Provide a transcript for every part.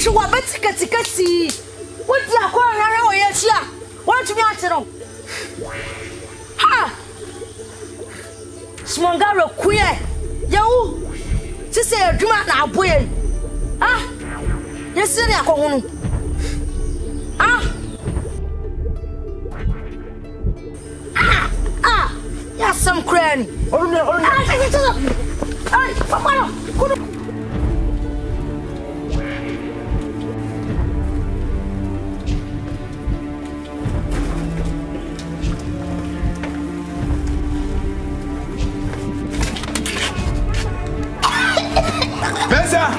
she wa betika si. What the Akorfa na we chia? Want to me atero. Ha! Sumagaru kuye. Yawo. Ti say adwuma na aboye. Ah! Yes ni akohunu. Ah! Yes, some cranny. Ay, Bufalo. Mensah!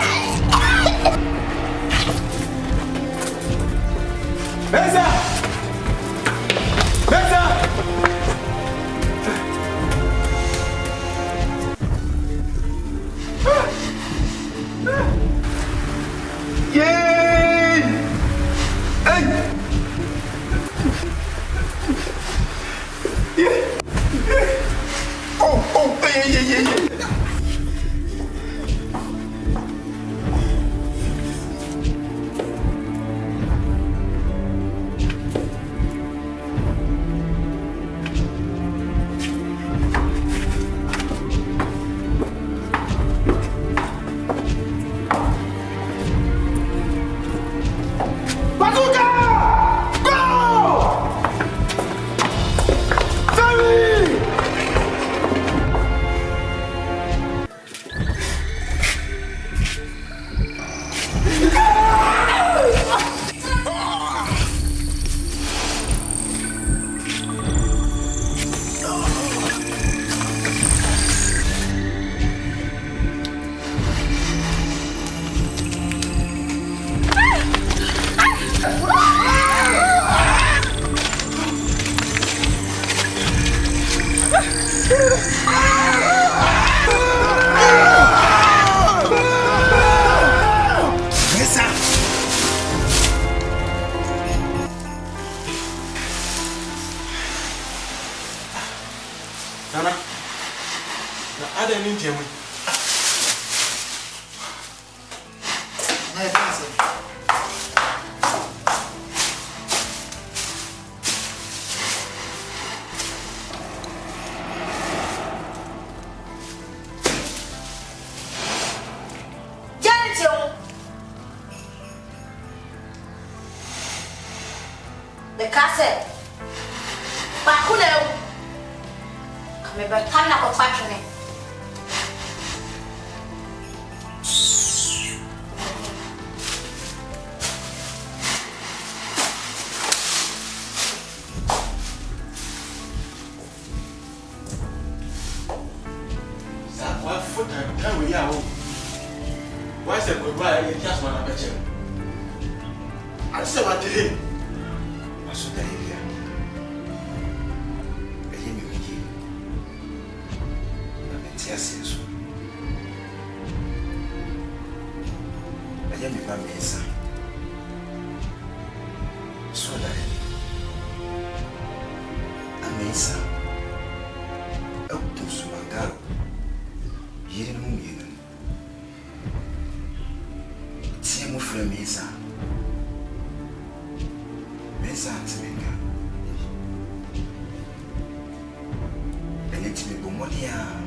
Mensah! Mensah! Yay! Hey! Yeah! Oh, yeah. Nana, I didn't need you. The cassette. Bakuleo. Come back, turn up a patron. What foot and can we are? Why is it goodbye? You just want to bet you. I said, what did he? What's the idea? Yes. I am a Mensah. So that a Mensah up to Sumagaru. Here in Mumien. Tiamo from Mensah. Mensah Timinga. And it's me Bomonia.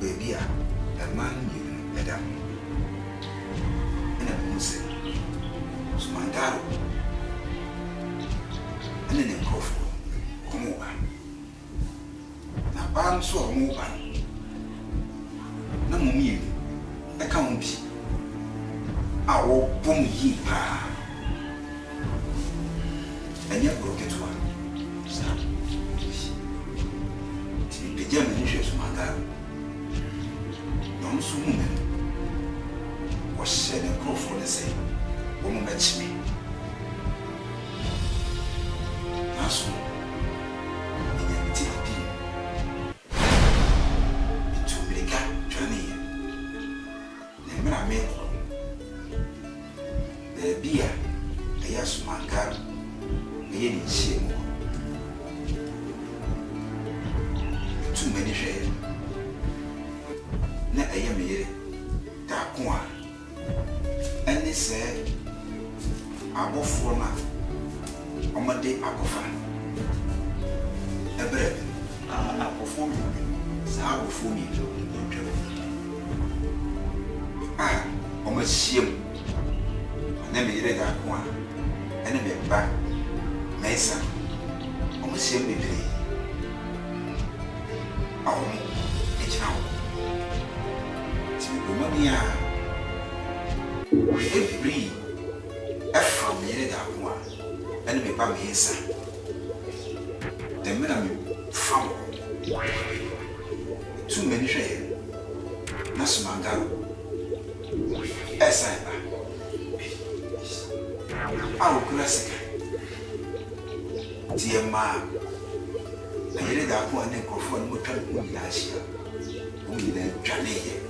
Baby, a man you, madam. And a Mensah, Sumagaru, and then Kofi, come over. Now, I'm so move on. No mummy, a county. I will boom ye pa. And yet broke it one. Sir, the German issues, Sumagaru. So woman was said and grow for the same woman met me. Now so in the TV to make a journey. The man I made the beer, the Sumagaru, the Yen shame. Too many shades. Na I am here. Darkoa. And they said, Abofona, Omade Akorfa. A bread, I perform Sao for me. Ah, almost shame. Never read Darkoa, and a back, Mensah, almost shame me play. Oh, it's now. Mania every from Darkoa and me by Mensah. The men from too many share. Sumagaru. Escalating. Classic. Dear ma, I Darkoa and Kofi and Mutan last year. Only then Ghanaian.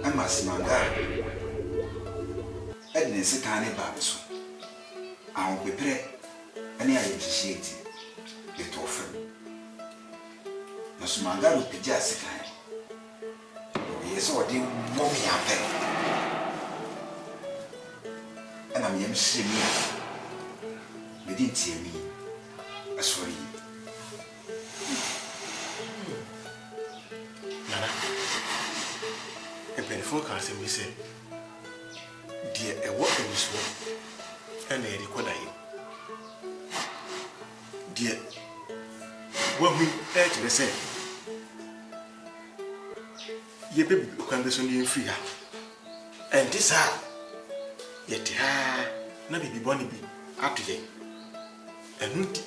I'm a Sumagaru. Edness a tiny babs. I will prepare any appreciate it often. No Sumagaru be just a time. Yes, or do mommy up and I'm young senior. You didn't see me as for you. A painful cancer, we say, dear, a walk in this world, and a record him. Dear, when we urge the same, ye baby can be so near free, and this ha, yet ha, no baby bonny be up to them, and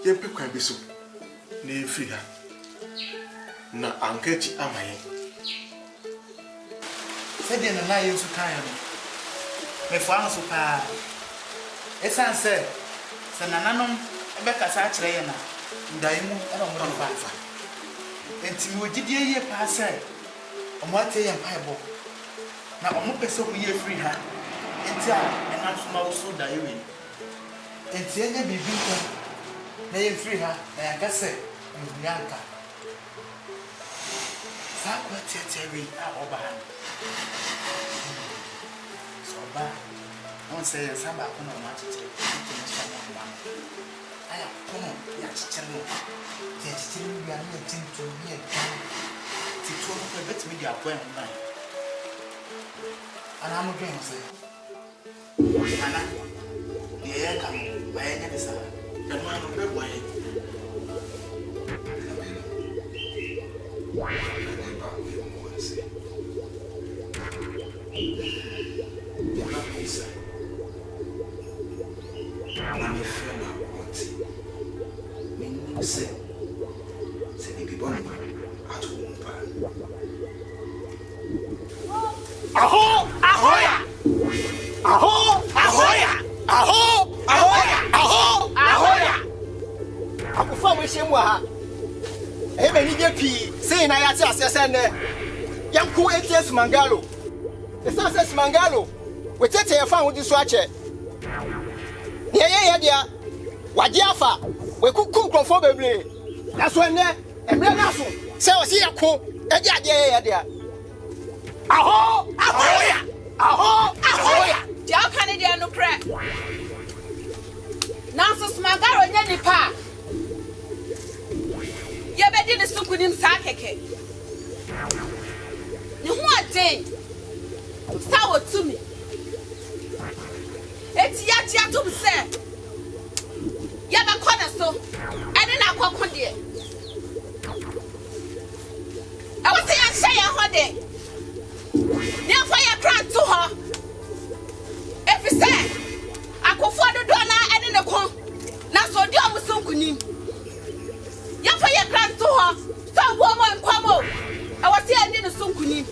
ye can be so near free. Na ankechi amaye sede na na yesu kan no me fa no so pa esan se nananom ebe kasa akire ye na ndai mu e no mo fa enti mi ogidie ye pa se omo ate ye mpa ebo na omo pese ko ye free ha enti a enam so ma wo so da ye we enti enye bibi ko na ye free ha na ya kase nyanka Sakwa teteri a obahan. So ba won say samba kono ma tete tete so ma ma. Aya kono ya chichiri no. Te chichiri bi ani tinto bi e kan. Ti to no pe bet me dia kwa en nan. Ana mo dwen say. Ana ye ya kan ba ye nya bisa. Eno anu be bo ye. Sumagaru. The son says Sumagaru. We take a fan with this watcher. Yeah, dear. Wajiafa. We could cook for baby. That's when there and then also. So see a cook. Yeah, dear. Aho! Ahoya! Aho! Ahoya! How Canadian no crack? Now, so Sumagaru and Yanni Pa. You're better than Sukunim Sakeke. You want day? Sour to me. It's yet to be said. Yaba corner so, and then I walk on there. I was saying, say a hot day. Now, fire crack to her. If you say, I could afford the donor and in the corn. Now, so dear with some kunim. Your fire crack to her. So, woman, come. I was saying, in the Sunkuni.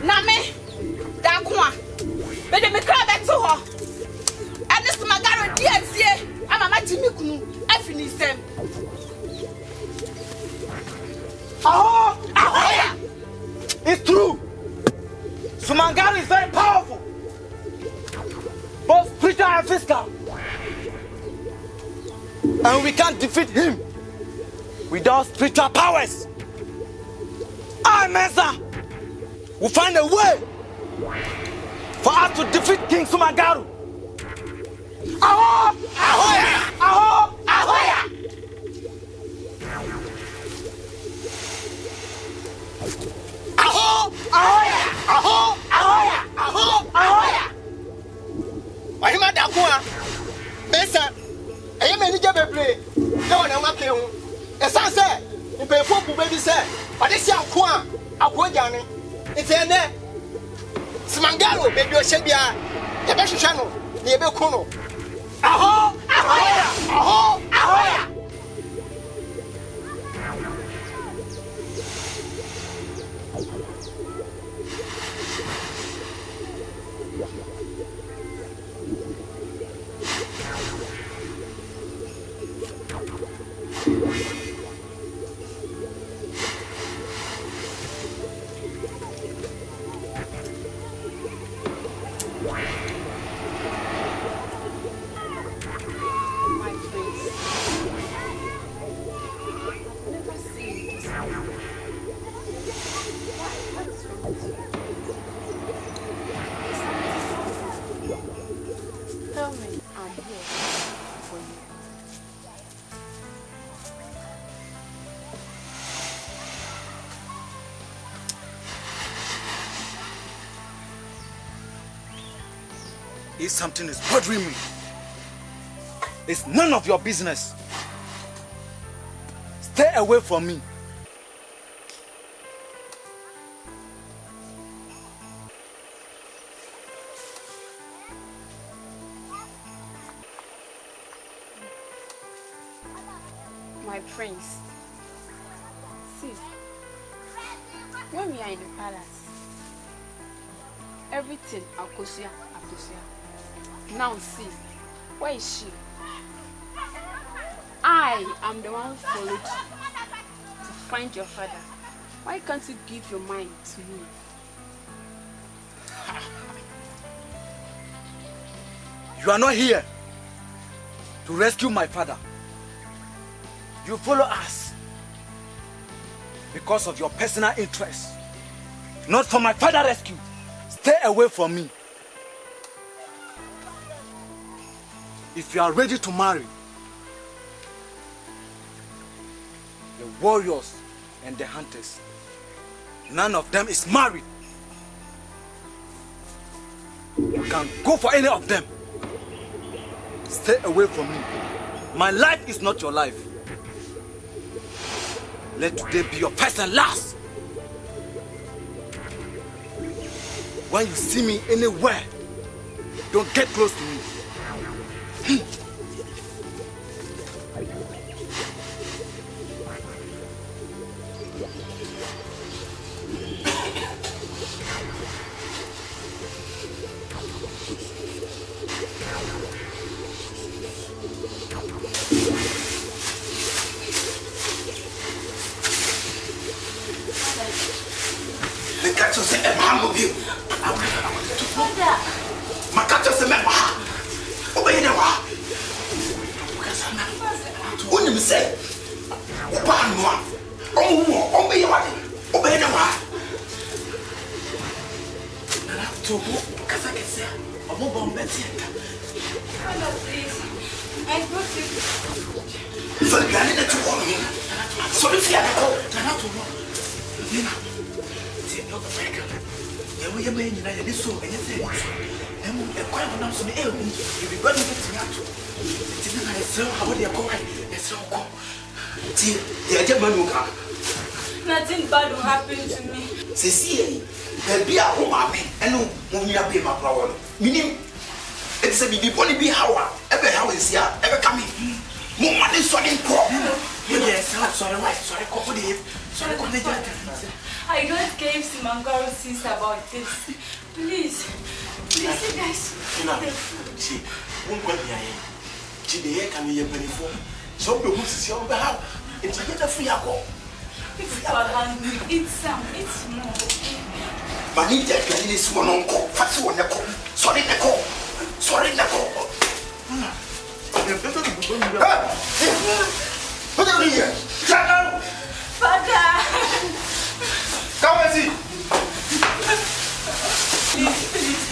Name, Darkoa. But they cry back to her. And this Sumagaru, dear, I'm a Majimikunu. I finish them. Ahoya! It's true. Sumagaru is very powerful, both spiritual and physical. And we can't defeat him without spiritual powers. I, Mensah, will find a way for us to defeat King Sumagaru. Aho! Ahoya! Aho! Ahoya! Aho! Ahoya! Aho! Ahoya! Aho! Ahoya! Wahima Darkoa. Mensah. Eye mani je bebre. Na wona ma ke hu. Esan se, impefo bu be bi se. Ade si anko a, akoja ne. Ntene. Sumagaru be bi o hye bia. Ye be hwehwe no, na ye be ku no. Aho! Ahoya! Aho! Ahoya! Tell me, I'm here for you. If something is bothering me, it's none of your business. Stay away from me. My prince. See, when we are in the palace, everything Akosia. Now see, where is she? I am the one who followed you to find your father. Why can't you give your mind to me? You are not here to rescue my father. You follow us because of your personal interest, not for my father's rescue. Stay away from me. If you are ready to marry, the warriors and the hunters, none of them is married. You can go for any of them. Stay away from me. My life is not your life. Let today be your first and last. When you see me anywhere, don't get close to me. Nothing bad will happen to me. Cecilia, be a woman and no pay my power. Meaning, it's a baby bonny be how ever is here, ever coming. More money, sorry, yes, sorry, sorry, I don't care if Sumagaru sees about this. Please, you guys. See, won't go here. Today, can you penny for? So, the goose is your behalf. It's a free alcohol. If you are hungry, eat some, eat more. But need that this one uncle, fast one, sorry, sorry, what are you here? Father! Come and see. Please.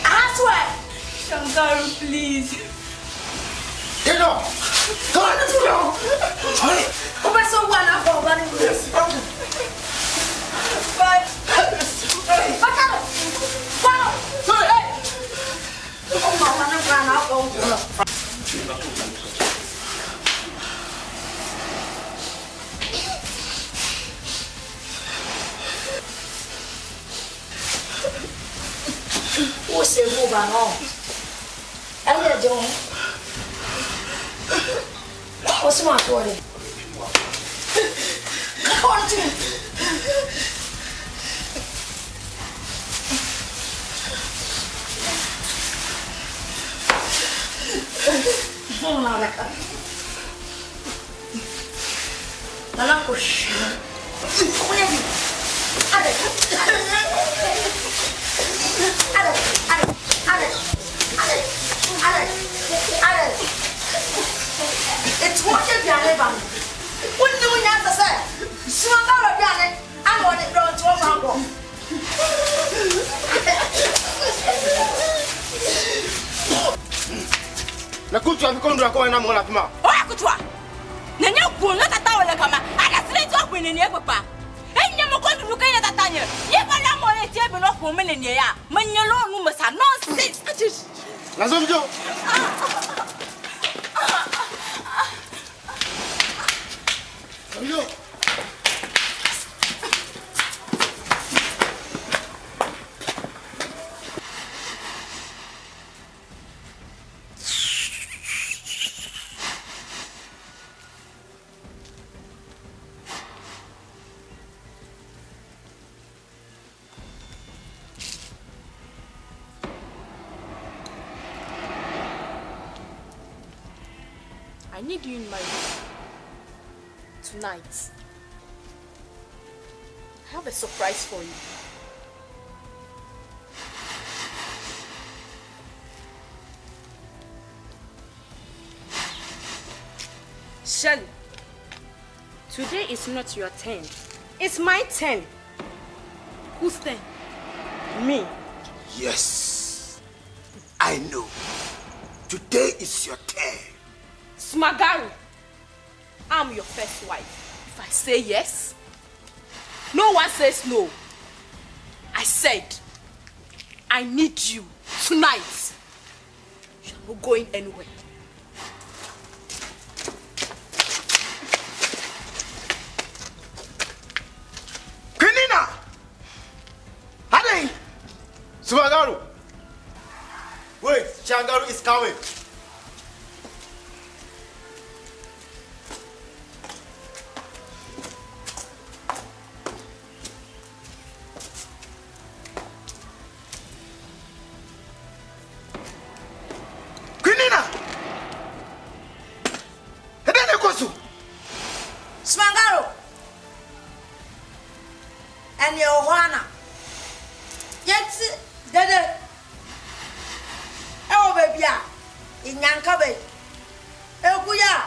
I swear. Sumagaru, please. Get up. Come on, let's go. Sorry. Open so one up for one. Yes. But what's the move on? And you don't. What's my body? Come on, it's what you're doing. What do we have to say? Sumagaru, I want it brought to a mango. Na kuchwa vikondwa kwa na mwana kuma. Oya kuchwa. Nenya kuona tata wala kama. Ada straight up ni ne papa. Enya mokodu luka ina tatanya. Ye bana mo ne tie be no ko me ne ya. Manyelo nu masa nonsense. Nazo mjo. Yo. I need you in my room tonight. I have a surprise for you. Shelly, today is not your turn. It's my turn. Whose turn? Me. Yes. I know. Today is your turn. Sumagaru, I'm your first wife. If I say yes, no one says no. I said, I need you tonight. You're not going anywhere. Penina! Hadi! Sumagaru! Wait, Shangaru is coming. Sumagaru and your Juana. Yet, Dada. Oh, baby, in Yankabe. Elbuya.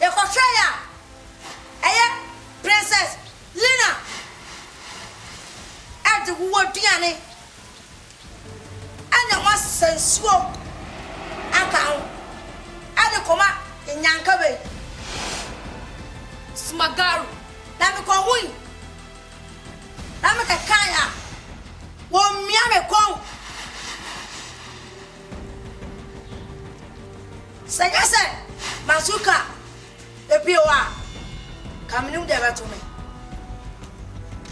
Ekoshaya. Aya, Princess Lina. At the word Diane. And the one sensual. Account. And the coma in Yankabe. Sumagaru. Let me call win. Let me kaya. Won me a call. Say, Masuka, the Pioa. Come in there to me.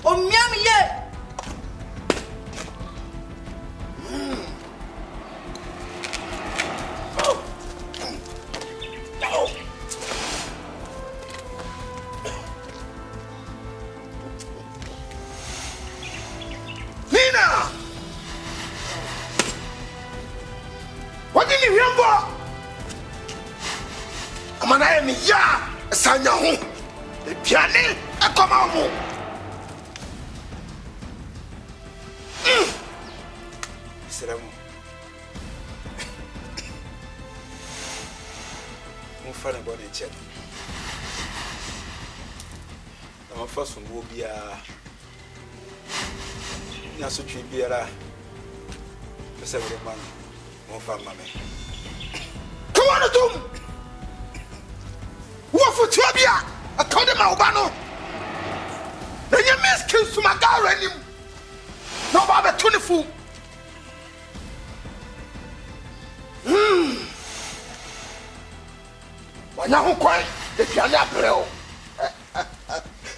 Oh, Miami, yeah. Ya sanya ho epiane akoma ho Seramu I'm funny about it, check. I'm first from Wobia. Nasu Tribiera. The 7 man. More fun, mammy. Come on, Tom! What for Trabia? I told him Albano. Then you miss King Sumagaru and him. No, Baba 24. Why now, quite the piano?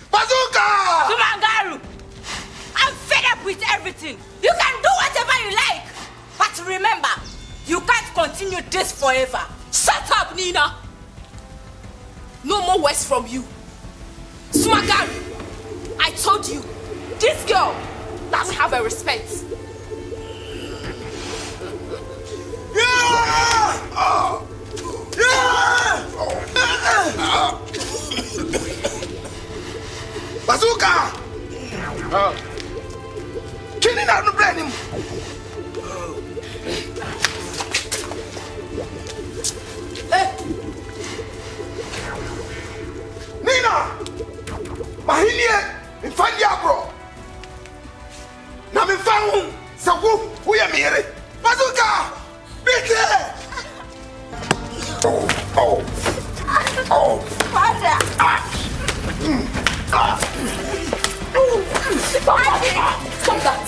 Bazooka! Sumagaru! I'm fed up with everything. You can do whatever you like. But remember, you can't continue this forever. Shut up, Nina. No more words from you. Sumagaru, I told you, this girl doesn't have a respect. Bazooka! Killing out the brain. Nina! Mahinie! In Fandia, bro! Now, in Fangu! So, who are me? Bazooka! Beat it! Oh! Father! Stop that!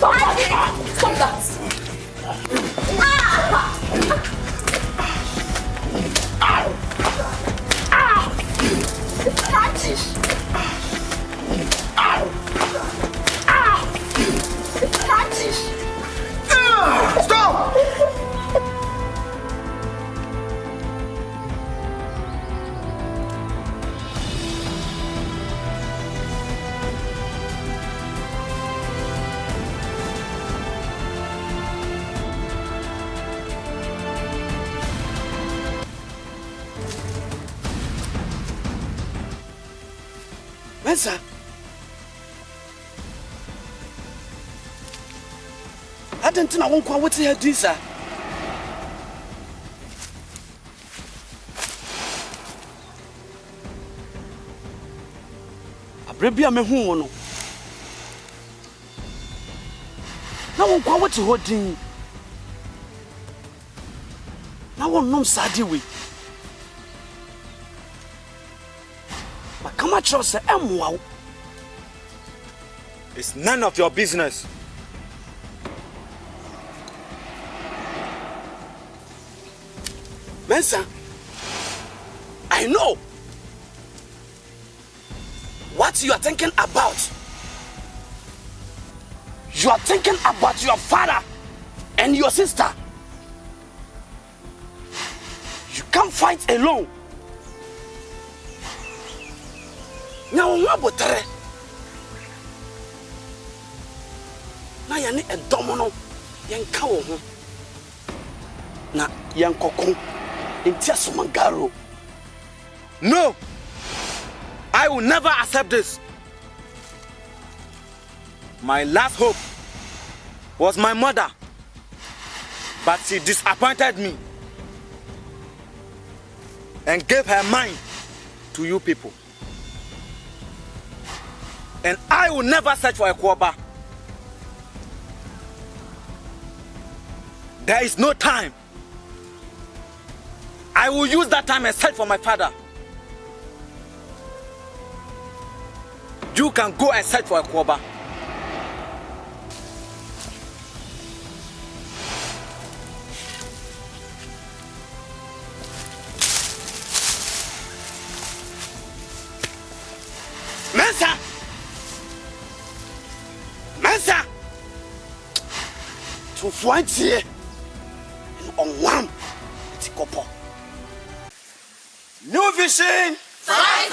Father! Stop that! Stop! Mensah. I didn't know what you had this, sir. Abrebia me hu no. Na won kwa what you holding. Na won nom sadi we. Ma kama trust emwa. It's none of your business. Mensah, I know what you are thinking about. You are thinking about your father and your sister. You can't fight alone. Now, what about na ya ne edomo no yenka wo ho na yenkoko entia Sumagaru. No, I will never accept this. My last hope was my mother, but she disappointed me and gave her mind to you people. And I will never search for Akorfa. There is no time. I will use that time and search for my father. You can go and search for Akorfa. Mensah! Mensah! To find here on one tikopo. New vision. Fire!